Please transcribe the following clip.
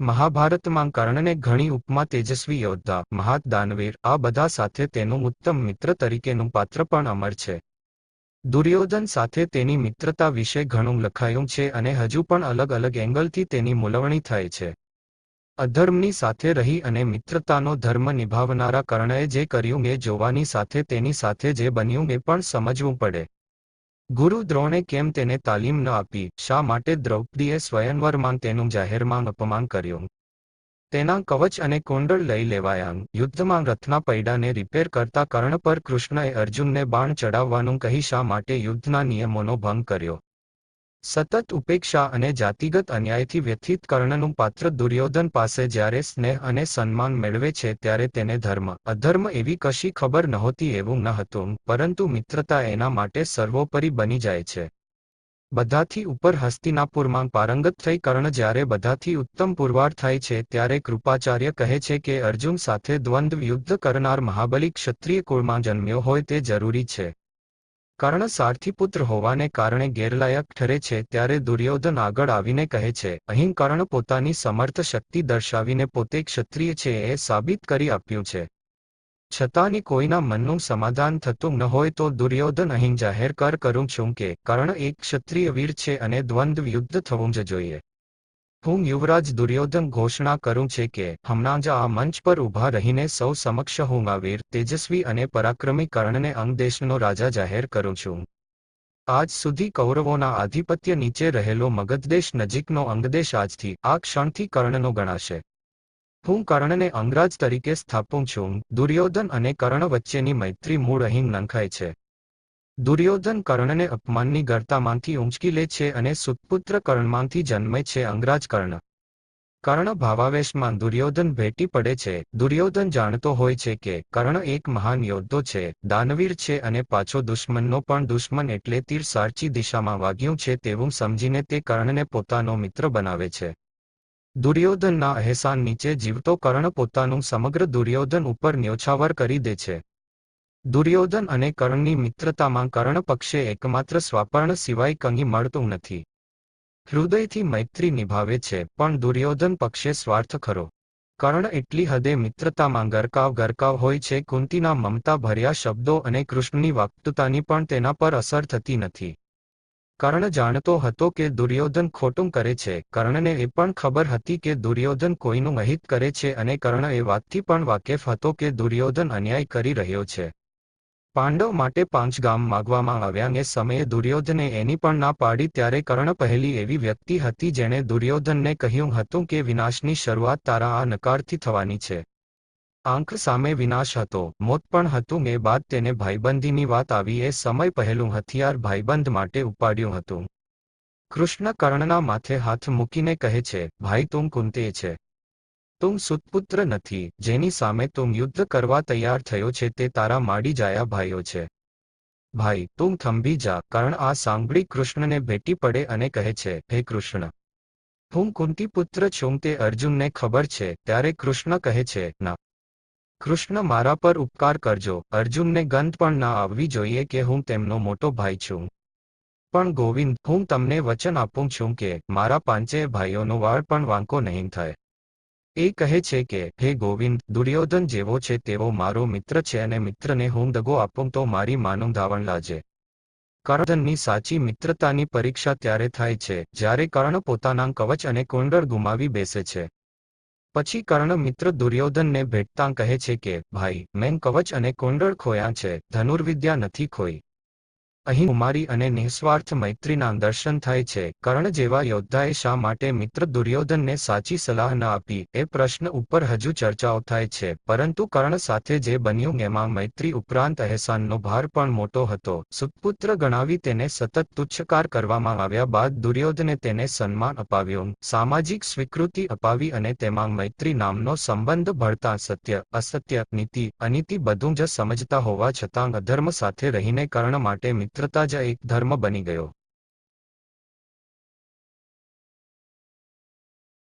મહાભારતમાં કર્ણને ઘણી ઉપમા તેજસ્વી યોદ્ધા, મહાત દાનવીર આ બધા સાથે તેનું ઉત્તમ મિત્ર તરીકેનું પાત્ર પણ અમર છે. દુર્યોધન સાથે તેની મિત્રતા વિશે ઘણું લખાયું છે અને હજુ પણ અલગ અલગ એંગલથી તેની મૂલવણી થાય છે. અધર્મની સાથે રહી અને મિત્રતાનો ધર્મ નિભાવનારા કર્ણએ જે કર્યું એ જોવાની સાથે તેની સાથે જે બન્યું એ પણ સમજવું પડે. ગુરુ દ્રોણે કેમ તેને તાલીમ ન આપી? શા માટે દ્રૌપદીએ સ્વયંવરમાં તેનું જાહેરમાં અપમાન કર્યું? તેના કવચ અને કુંડળ લઈ લેવાયા. યુદ્ધમાં રથના પૈડાને રિપેર કરતા કર્ણ પર કૃષ્ણએ અર્જુનને બાણ ચડાવવાનું કહી શા માટે યુદ્ધના નિયમોનો ભંગ કર્યો? સતત ઉપેક્ષા અને જાતિગત અન્યાયથી વ્યથિત કર્ણનું પાત્ર દુર્યોધન પાસે જ્યારે સ્નેહ અને સન્માન મેળવે છે ત્યારે તેને ધર્મ અધર્મ એવી કશી ખબર નહોતી એવું ન હતું, પરંતુ મિત્રતા એના માટે સર્વોપરી બની જાય છે. બધાથી ઉપર હસ્તિનાપુરમાં પારંગત થઈ કર્ણ જ્યારે બધાથી ઉત્તમ પુરવાર થાય છે ત્યારે કૃપાચાર્ય કહે છે કે અર્જુન સાથે દ્વંદ્વ યુદ્ધ કરનાર મહાબલી ક્ષત્રિય કુળમાં જન્મ્યો હોય તે જરૂરી છે. કર્ણ સારથીપુત્ર હોવાને કારણે ગેરલાયક ઠરે છે ત્યારે દુર્યોધન આગળ આવીને કહે છે, અહીં કર્ણ પોતાની સમર્થ શક્તિ દર્શાવીને પોતે ક્ષત્રિય છે એ સાબિત કરી આપ્યું છે. છતાંની કોઈના મનનું સમાધાન થતું ન હોય તો દુર્યોધન અહીં જાહેર કરું છું કે કર્ણ એક ક્ષત્રિય વીર છે અને દ્વંદ્વ યુદ્ધ થવું જ જોઈએ. હું યુવરાજ દુર્યોધન ઘોષણા કરું છે કે હમણાં જ આ મંચ પર ઊભા રહીને સૌ સમક્ષ હું આ વીર તેજસ્વી અને પરાક્રમી કર્ણને અંગ દેશનો રાજા જાહેર કરું છું. આજ સુધી કૌરવોના આધિપત્ય નીચે રહેલો મગધદેશ નજીકનો અંગદેશ આજથી આ ક્ષણથી કર્ણનો ગણાશે. હું કર્ણને અંગરાજ તરીકે સ્થાપું છું. દુર્યોધન અને કર્ણ વચ્ચેની મૈત્રી મૂળ અહીં નંખાય છે. દુર્યોધન કર્ણને અપમાનની ગર્તામાંથી ઊંચકી લે છે અને સુતપુત્ર કર્ણમાંથી જન્મે છે અંગરાજ કર્ણ. કર્ણ ભાવાવેશમાં દુર્યોધન ભેટી પડે છે. દુર્યોધન જાણતો હોય છે કે કર્ણ એક મહાન યોદ્ધો છે, દાનવીર છે અને પાછો દુશ્મનનો પણ દુશ્મન એટલે તીર સાચી દિશામાં વાગ્યું છે તેવું સમજીને તે કર્ણને પોતાનો મિત્ર બનાવે છે. દુર્યોધનના અહેસાન નીચે જીવતો કર્ણ પોતાનું સમગ્ર દુર્યોધન ઉપર ન્યોછાવર કરી દે છે. દુર્યોધન અને કર્ણની મિત્રતામાં કર્ણ પક્ષે એકમાત્ર સ્વાપર્ણ સિવાય કંઈ મળતું નથી. હૃદયથી મૈત્રી નિભાવે છે, પણ દુર્યોધન પક્ષે સ્વાર્થ ખરો. કર્ણ એટલી હદે મિત્રતામાં ગરકાવ હોય છે કુંતીના મમતા ભર્યા શબ્દો અને કૃષ્ણની વાક્તુતાની પણ તેના પર અસર થતી નથી. કર્ણ જાણતો હતો કે દુર્યોધન ખોટું કરે છે. કર્ણને એ પણ ખબર હતી કે દુર્યોધન કોઈનું અહિત કરે છે અને કર્ણ એ વાતથી પણ વાકેફ હતો કે દુર્યોધન અન્યાય કરી રહ્યો છે. પાંડવ માટે 5 ગામ માગવામાં આવ્યા એ સમયે દુર્યોધને એની પણ ના પાડી ત્યારે કર્ણ પહેલી એવી વ્યક્તિ હતી જેણે દુર્યોધનને કહ્યું હતું કે વિનાશની શરૂઆત તારા આ નકારથી થવાની છે. આંખ સામે વિનાશ હતો, મોત પણ હતું. એ બાદ તેને ભાઈબંધીની વાત આવી. એ સમય પહેલું હથિયાર ભાઈબંધ માટે ઉપાડ્યું હતું. કૃષ્ણ કર્ણના માથે હાથ મૂકીને કહે છે, ભાઈ તું કુંતી છે. તું સુતપુત્ર નથી. જેની સામે તું યુદ્ધ કરવા તૈયાર થયો છે તે તારા માડી જાયા ભાઈઓ છે. ભાઈ તું થંભી જા. કર્ણ આ સાંભળી કૃષ્ણને ભેટી પડે અને કહે છે, હે કૃષ્ણ, હું કુંતી પુત્ર છું તે અર્જુનને ખબર છે. ત્યારે કૃષ્ણ કહે છે, ના. કૃષ્ણ મારા પર ઉપકાર કરજો. અર્જુનને ગંધ પણ ના આવવી જોઈએ કે હું તેમનો મોટો ભાઈ છું. પણ ગોવિંદ, હું તમને વચન આપું છું કે મારા પાંચેય ભાઈઓનો વાળ પણ વાંકો નહીં થાય. એ કહે છે કે હે ગોવિંદ, દુર્યોધન જેવો છે તેવો મારો મિત્ર છે અને મિત્રને હું દગો આપું તો મારી માનું ધાવણ લાજે. કર્ણની સાચી મિત્રતાની પરીક્ષા ત્યારે થાય છે જ્યારે કર્ણ પોતાના કવચ અને કુંડળ ગુમાવી બેસે છે. પછી કર્ણ મિત્ર દુર્યોધનને ભેટતાં કહે છે કે ભાઈ, મેં કવચ અને કુંડળ ખોયા છે, ધનુર્વિદ્યા નથી ખોઈ. અહીં કુમારી અને નિઃસ્વાર્થ મૈત્રીના દર્શન થાય છે. કર્ણ જેવા યોદ્ધાએ શા માટે મિત્ર દુર્યોધનને સાચી સલાહ ન આપી એ પ્રશ્ન ઉપર હજુ ચર્ચાઓ થાય છે, પરંતુ કર્ણ સાથે જે બન્યું એમાં મૈત્રી ઉપરાંત અહેસાનનો ભાર પણ મોટો હતો. સુતપુત્ર ગણાવી તેને સતત તુચ્છકાર કરવામાં આવ્યા બાદ દુર્યોધને તેને સન્માન અપાવ્યું, સામાજિક સ્વીકૃતિ અપાવી અને તેમાં મૈત્રી નામનો સંબંધ ભળતા સત્ય, અસત્ય, નીતિ, અનીતિ બધું જ સમજતા હોવા છતાં અધર્મ સાથે રહીને કર્ણ માટે મિત્રતા જ એક ધર્મ બની ગયો.